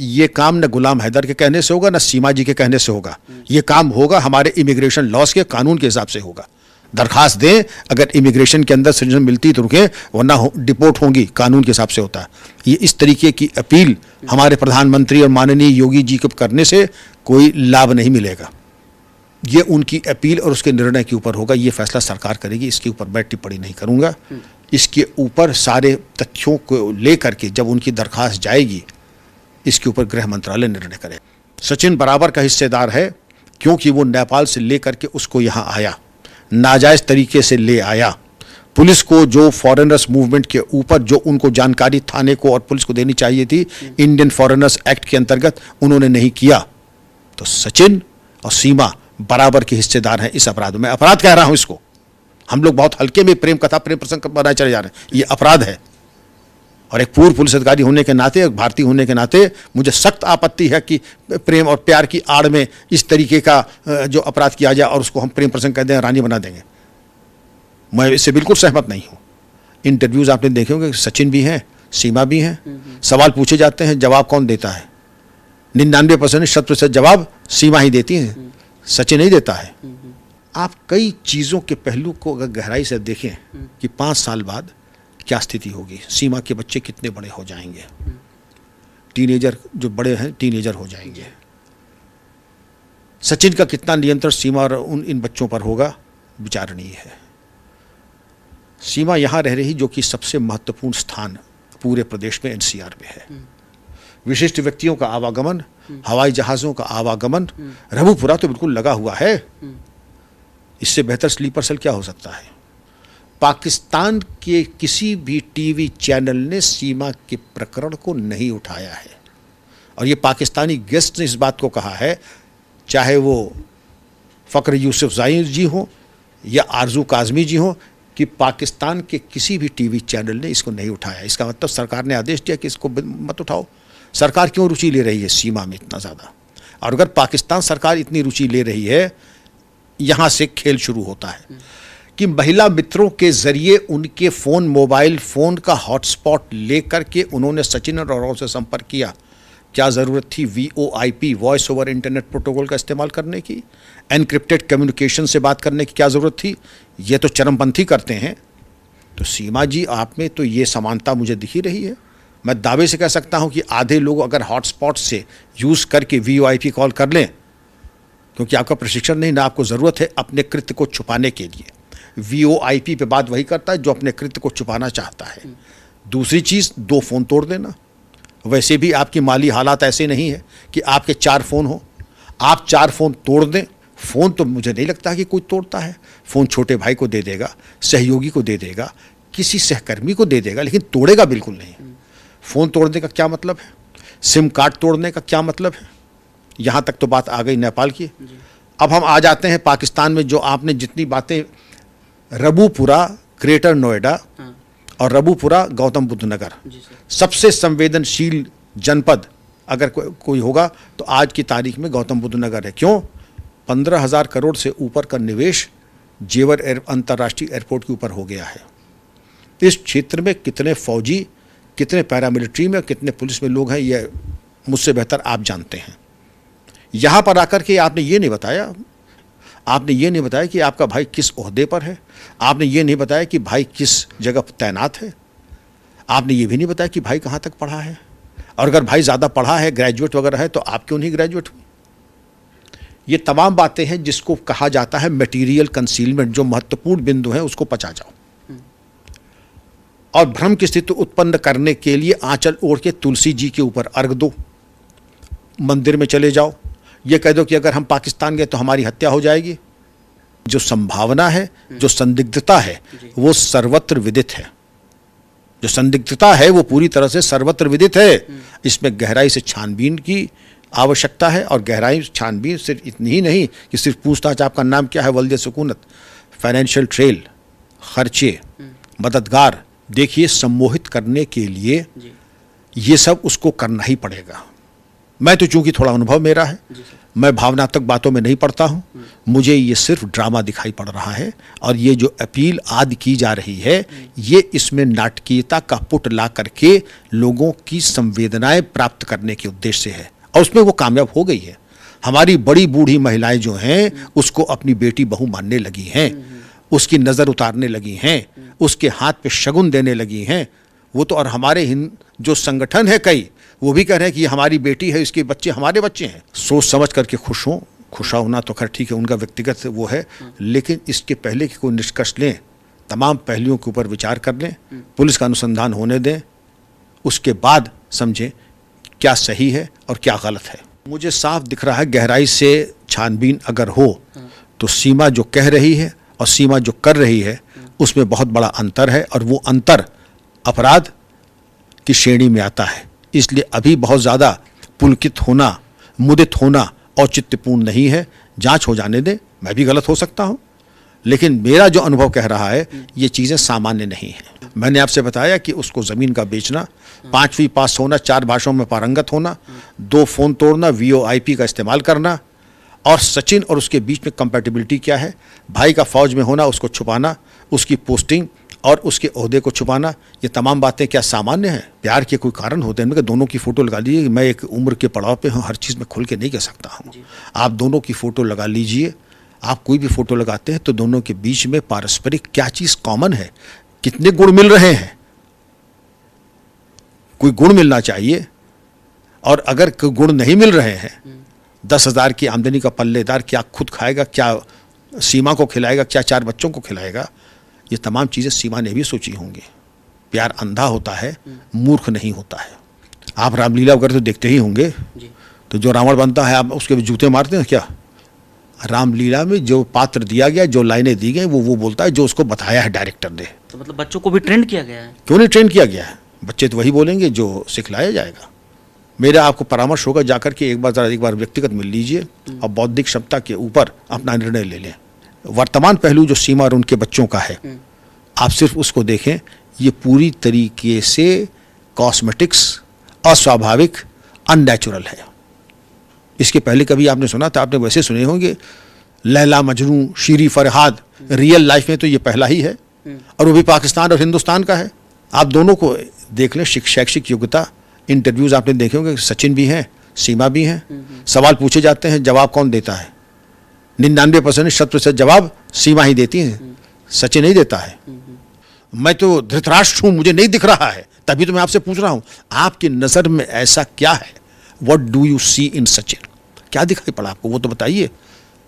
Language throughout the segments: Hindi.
ये काम न गुलाम हैदर के कहने से होगा, न सीमा जी के कहने से होगा। ये काम होगा हमारे इमिग्रेशन लॉज के कानून के हिसाब से होगा। दरखास्त दें, अगर इमिग्रेशन के अंदर सिटीजन मिलती तो रुकें, वरना डिपोर्ट होंगी, कानून के हिसाब से होता है। ये इस तरीके की अपील हमारे प्रधानमंत्री और माननीय योगी जी को करने से कोई लाभ नहीं मिलेगा। ये उनकी अपील और उसके निर्णय के ऊपर होगा, ये फैसला सरकार करेगी। इसके ऊपर मैं टिप्पणी नहीं करूंगा। इसके ऊपर सारे तथ्यों को लेकर के जब उनकी दरखास्त जाएगी, इसके ऊपर गृह मंत्रालय निर्णय करे। सचिन बराबर का हिस्सेदार है, क्योंकि वो नेपाल से लेकर के उसको यहाँ आया, नाजायज तरीके से ले आया। पुलिस को जो फॉरेनर्स मूवमेंट के ऊपर जो उनको जानकारी थाने को और पुलिस को देनी चाहिए थी इंडियन फॉरेनर्स एक्ट के अंतर्गत, उन्होंने नहीं किया। तो सचिन और सीमा बराबर के हिस्सेदार हैं इस अपराध में। अपराध कह रहा हूं इसको, हम लोग बहुत हल्के में प्रेम कथा प्रेम प्रसंग बनाए चले जा रहे हैं, ये अपराध है। और एक पूर्व पुलिस अधिकारी होने के नाते, एक भारतीय होने के नाते मुझे सख्त आपत्ति है कि प्रेम और प्यार की आड़ में इस तरीके का जो अपराध किया जाए और उसको हम प्रेम प्रसंग कहते हैं, रानी बना देंगे। मैं इससे बिल्कुल सहमत नहीं हूं। इंटरव्यूज आपने देखे होंगे, सचिन भी हैं, सीमा भी हैं, सवाल पूछे जाते हैं, जवाब कौन देता है? 99% 100% जवाब सीमा ही देती है, सचिन नहीं देता है। आप कई चीज़ों के पहलू को अगर गहराई से देखें कि 5 साल बाद क्या स्थिति होगी, सीमा के बच्चे कितने बड़े हो जाएंगे, टीनेजर जो बड़े हैं टीनेजर हो जाएंगे, सचिन का कितना नियंत्रण सीमा और इन बच्चों पर होगा, विचारणीय है। सीमा यहाँ रह रही जो कि सबसे महत्वपूर्ण स्थान पूरे प्रदेश में एनसीआर में है। विशिष्ट व्यक्तियों का आवागमन, हवाई जहाज़ों का आवागमन, रघुपुरा तो बिल्कुल लगा हुआ है। इससे बेहतर स्लीपर सेल क्या हो सकता है? पाकिस्तान के किसी भी टीवी चैनल ने सीमा के प्रकरण को नहीं उठाया है, और ये पाकिस्तानी गेस्ट ने इस बात को कहा है, चाहे वो फ़ख्र यूसुफ़ज़ई जी हो या आरजू काज़मी जी हो, कि पाकिस्तान के किसी भी टीवी चैनल ने इसको नहीं उठाया। इसका मतलब सरकार ने आदेश दिया कि इसको मत उठाओ। सरकार क्यों रुचि ले रही है सीमा में इतना ज़्यादा? और अगर पाकिस्तान सरकार इतनी रुचि ले रही है, यहाँ से खेल शुरू होता है कि महिला मित्रों के जरिए उनके फ़ोन, मोबाइल फ़ोन का हॉटस्पॉट लेकर के उन्होंने सचिन और औरों से संपर्क किया। क्या ज़रूरत थी VoIP, voice over internet protocol का इस्तेमाल करने की? एनक्रिप्टेड कम्युनिकेशन से बात करने की क्या ज़रूरत थी? ये तो चरमपंथी करते हैं। तो सीमा जी, आप में तो ये समानता मुझे दिख ही रही है। मैं दावे से कह सकता हूं कि आधे लोग अगर हॉटस्पॉट से यूज़ करके VoIP कॉल कर लें, क्योंकि आपका प्रशिक्षण नहीं ना, आपको ज़रूरत है अपने कृत्य को छुपाने के लिए। VoIP पे बात वही करता है जो अपने कृत्य को छुपाना चाहता है। दूसरी चीज़, 2 फ़ोन तोड़ देना। वैसे भी आपकी माली हालात ऐसे नहीं है कि आपके 4 फ़ोन हो, आप 4 फ़ोन तोड़ दें। फ़ोन तो मुझे नहीं लगता कि कोई तोड़ता है। फ़ोन छोटे भाई को दे देगा, सहयोगी को दे देगा, किसी सहकर्मी को दे देगा, लेकिन तोड़ेगा बिल्कुल नहीं। फ़ोन तोड़ने का क्या मतलब है? सिम कार्ड तोड़ने का क्या मतलब है? यहाँ तक तो बात आ गई नेपाल की। अब हम आ जाते हैं पाकिस्तान में। जो आपने जितनी बातें, रबुपुरा ग्रेटर नोएडा और रबुपुरा गौतम बुद्ध नगर, सबसे संवेदनशील जनपद अगर कोई होगा तो आज की तारीख में गौतम बुद्ध नगर है। क्यों? 15,000 करोड़ से ऊपर का निवेश जेवर अंतर्राष्ट्रीय एयरपोर्ट के ऊपर हो गया है। इस क्षेत्र में कितने फौजी, कितने पैरामिलिट्री में, कितने पुलिस में लोग हैं, ये मुझसे बेहतर आप जानते हैं। यहाँ पर आकर के आपने ये नहीं बताया, कि आपका भाई किस ओहदे पर है। आपने ये नहीं बताया कि भाई किस जगह तैनात है। आपने ये भी नहीं बताया कि भाई कहाँ तक पढ़ा है, और अगर भाई ज़्यादा पढ़ा है, ग्रेजुएट वगैरह है, तो आप क्यों नहीं ग्रेजुएट हुई। ये तमाम बातें हैं जिसको कहा जाता है मटेरियल कंसीलमेंट। जो महत्वपूर्ण बिंदु हैं उसको पचा जाओ और भ्रम की स्थिति उत्पन्न करने के लिए आंचल ओढ़ के तुलसी जी के ऊपर अर्घ दो, मंदिर में चले जाओ, ये कह दो कि अगर हम पाकिस्तान गए तो हमारी हत्या हो जाएगी। जो संभावना है, जो संदिग्धता है, वो सर्वत्र विदित है। जो संदिग्धता है वो पूरी तरह से सर्वत्र विदित है। इसमें गहराई से छानबीन की आवश्यकता है, और गहराई छानबीन सिर्फ इतनी ही नहीं कि सिर्फ पूछताछ आपका नाम क्या है, वल्दे सुकूनत, फाइनेंशियल ट्रेल, खर्चे, मददगार, देखिए सम्मोहित करने के लिए ये सब उसको करना ही पड़ेगा। मैं तो चूंकि थोड़ा अनुभव मेरा है, मैं भावनात्मक बातों में नहीं पड़ता हूं, मुझे ये सिर्फ ड्रामा दिखाई पड़ रहा है। और ये जो अपील आदि की जा रही है, ये इसमें नाटकीयता का पुट ला करके लोगों की संवेदनाएं प्राप्त करने के उद्देश्य से है, और उसमें वो कामयाब हो गई है। हमारी बड़ी बूढ़ी महिलाएं जो हैं उसको अपनी बेटी बहू मानने लगी हैं, उसकी नज़र उतारने लगी हैं, उसके हाथ पे शगुन देने लगी हैं। वो तो, और हमारे जो संगठन है कई, वो भी कह रहे हैं कि ये हमारी बेटी है, इसके बच्चे हमारे बच्चे हैं। सोच समझ करके खुश होना तो खैर ठीक है, उनका व्यक्तिगत वो है, लेकिन इसके पहले कि कोई निष्कर्ष लें, तमाम पहलुओं के ऊपर विचार कर लें, पुलिस का अनुसंधान होने दें, उसके बाद समझें क्या सही है और क्या गलत है। मुझे साफ दिख रहा है, गहराई से छानबीन अगर हो तो सीमा जो कह रही है और सीमा जो कर रही है उसमें बहुत बड़ा अंतर है, और वो अंतर अपराध की श्रेणी में आता है। इसलिए अभी बहुत ज़्यादा पुलकित होना, मुदित होना औचित्यपूर्ण नहीं है। जांच हो जाने दें, मैं भी गलत हो सकता हूं, लेकिन मेरा जो अनुभव कह रहा है ये चीज़ें सामान्य नहीं हैं। मैंने आपसे बताया कि उसको ज़मीन का बेचना, 5वीं पास होना, 4 भाषाओं में पारंगत होना, 2 फ़ोन तोड़ना, VoIP का इस्तेमाल करना, और सचिन और उसके बीच में कंपैटिबिलिटी क्या है, भाई का फौज में होना, उसको छुपाना, उसकी पोस्टिंग और उसके ओहदे को छुपाना, ये तमाम बातें क्या सामान्य हैं? प्यार के कोई कारण होते हैं इनमें, दोनों की फ़ोटो लगा लीजिए। मैं एक उम्र के पड़ाव पे हूँ, हर चीज़ में खुल के नहीं कह सकता हूँ। आप दोनों की फ़ोटो लगा लीजिए। आप कोई भी फ़ोटो लगाते हैं तो दोनों के बीच में पारस्परिक क्या चीज़ कॉमन है, कितने गुण मिल रहे हैं? कोई गुण मिलना चाहिए, और अगर कोई गुण नहीं मिल रहे हैं, 10,000 की आमदनी का पल्लेदार क्या खुद खाएगा, क्या सीमा को खिलाएगा, क्या 4 बच्चों को खिलाएगा? ये तमाम चीज़ें सीमा ने भी सोची होंगी। प्यार अंधा होता है, मूर्ख नहीं होता है। आप रामलीला वगैरह तो देखते ही होंगे, तो जो रावण बनता है आप उसके जूते मारते हैं क्या? रामलीला में जो पात्र दिया गया, जो लाइनें दी गई, वो बोलता है जो उसको बताया है डायरेक्टर ने। तो मतलब बच्चों को भी ट्रेंड किया गया है? क्यों नहीं ट्रेन किया गया है? बच्चे तो वही बोलेंगे जो सिखलाया जाएगा। मेरा आपको परामर्श होगा, जाकर के एक बार व्यक्तिगत मिल लीजिए और बौद्धिक क्षमता के ऊपर अपना निर्णय ले लें। वर्तमान पहलू जो सीमा और उनके बच्चों का है, आप सिर्फ उसको देखें, ये पूरी तरीके से कॉस्मेटिक्स, अस्वाभाविक, अननेचुरल है। इसके पहले कभी आपने सुना था? आपने वैसे सुने होंगे लैला मजनू, शीरी फरहाद। रियल लाइफ में तो ये पहला ही है, और वो भी पाकिस्तान और हिंदुस्तान का है। आप दोनों को देख लें, शैक्षिक योग्यता, इंटरव्यूज आपने देखे होंगे, सचिन भी हैं, सीमा भी हैं। सवाल पूछे जाते हैं, जवाब कौन देता है? 99% 100% जवाब सीमा ही देती है, सचिन नहीं देता है। मैं तो धृतराष्ट्र हूं, मुझे नहीं दिख रहा है, तभी तो मैं आपसे पूछ रहा हूं, आपकी नज़र में ऐसा क्या है? व्हाट डू यू सी इन सचिन? क्या दिखाई पड़ा आपको, वो तो बताइए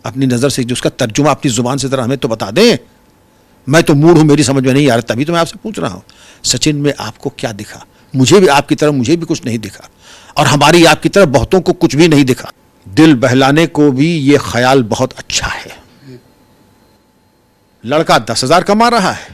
अपनी नज़र से, जो उसका तर्जुमा अपनी जुबान से जरा हमें तो बता दें। मैं तो मूड हूं, मेरी समझ में नहीं आ रहा, तभी तो मैं आपसे पूछ रहा हूं, सचिन में आपको क्या दिखा? मुझे भी आपकी तरह मुझे भी कुछ नहीं दिखा, और हमारी आपकी तरह बहुतों को कुछ भी नहीं दिखा। दिल बहलाने को भी ये ख्याल बहुत अच्छा है। लड़का 10,000 कमा रहा है।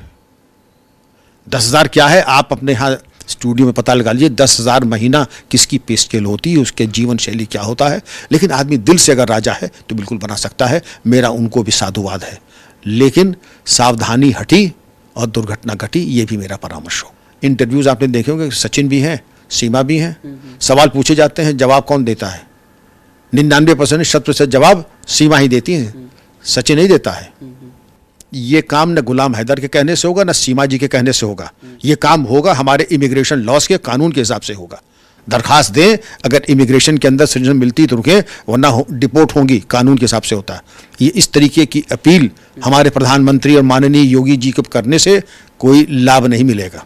10,000 क्या है, आप अपने यहाँ स्टूडियो में पता लगा लीजिए, 10,000 महीना किसकी पे स्केल होती है, उसके जीवन शैली क्या होता है। लेकिन आदमी दिल से अगर राजा है तो बिल्कुल बना सकता है। मेरा उनको भी साधुवाद है, लेकिन सावधानी हटी और दुर्घटना घटी, ये भी मेरा परामर्श हो। इंटरव्यूज आपने देखे होंगे, सचिन भी हैं, सीमा भी हैं। सवाल पूछे जाते हैं, जवाब कौन देता है? 99% 100% जवाब सीमा ही देती है, सचिन नहीं देता है। ये काम न गुलाम हैदर के कहने से होगा, न सीमा जी के कहने से होगा। ये काम होगा हमारे इमिग्रेशन लॉस के कानून के हिसाब से होगा। दरखास्त दें, अगर इमिग्रेशन के अंदर सिटीजन मिलती तो रुकें, वरना डिपोर्ट होंगी, कानून के हिसाब से होता है। ये इस तरीके की अपील हमारे प्रधानमंत्री और माननीय योगी जी को करने से कोई लाभ नहीं मिलेगा।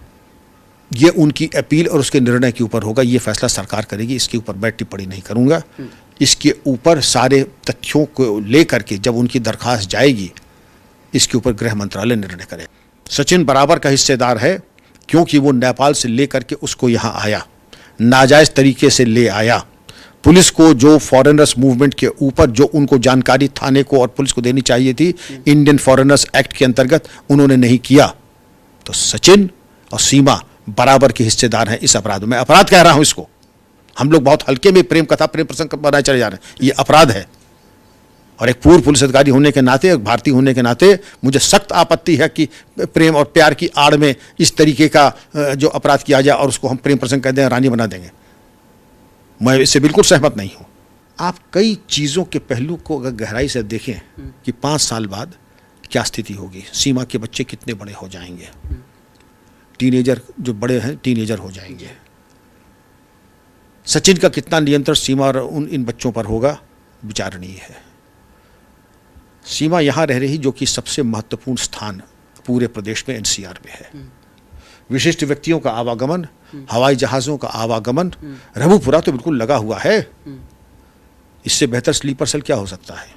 ये उनकी अपील और उसके निर्णय के ऊपर होगा, ये फैसला सरकार करेगी, इसके ऊपर मैं टिप्पणी नहीं करूंगा। इसके ऊपर सारे तथ्यों को लेकर के जब उनकी दरखास्त जाएगी, इसके ऊपर गृह मंत्रालय निर्णय करे। सचिन बराबर का हिस्सेदार है, क्योंकि वो नेपाल से लेकर के उसको यहाँ आया, नाजायज तरीके से ले आया। पुलिस को जो फॉरेनर्स मूवमेंट के ऊपर जो उनको जानकारी थाने को और पुलिस को देनी चाहिए थी इंडियन फॉरेनर्स एक्ट के अंतर्गत, उन्होंने नहीं किया। तो सचिन और सीमा बराबर के हिस्सेदार हैं इस अपराध में। अपराध कह रहा हूं इसको, हम लोग बहुत हल्के में प्रेम कथा, प्रेम प्रसंग बनाए चले जा रहे हैं, ये अपराध है। और एक पूर्व पुलिस अधिकारी होने के नाते, एक भारतीय होने के नाते मुझे सख्त आपत्ति है कि प्रेम और प्यार की आड़ में इस तरीके का जो अपराध किया जाए और उसको हम प्रेम प्रसंग कह दें, रानी बना देंगे। मैं इससे बिल्कुल सहमत नहीं हूं। आप कई चीज़ों के पहलू को अगर गहराई से देखें कि 5 साल बाद क्या स्थिति होगी, सीमा के बच्चे कितने बड़े हो जाएंगे, टीनेजर जो बड़े हैं टीनेजर हो जाएंगे, सचिन का कितना नियंत्रण सीमा और इन बच्चों पर होगा, विचारणीय है। सीमा यहाँ रह रही जो कि सबसे महत्वपूर्ण स्थान पूरे प्रदेश में एनसीआर में है। विशिष्ट व्यक्तियों का आवागमन, हवाई जहाज़ों का आवागमन, रघुपुरा तो बिल्कुल लगा हुआ है। इससे बेहतर स्लीपर सेल क्या हो सकता है।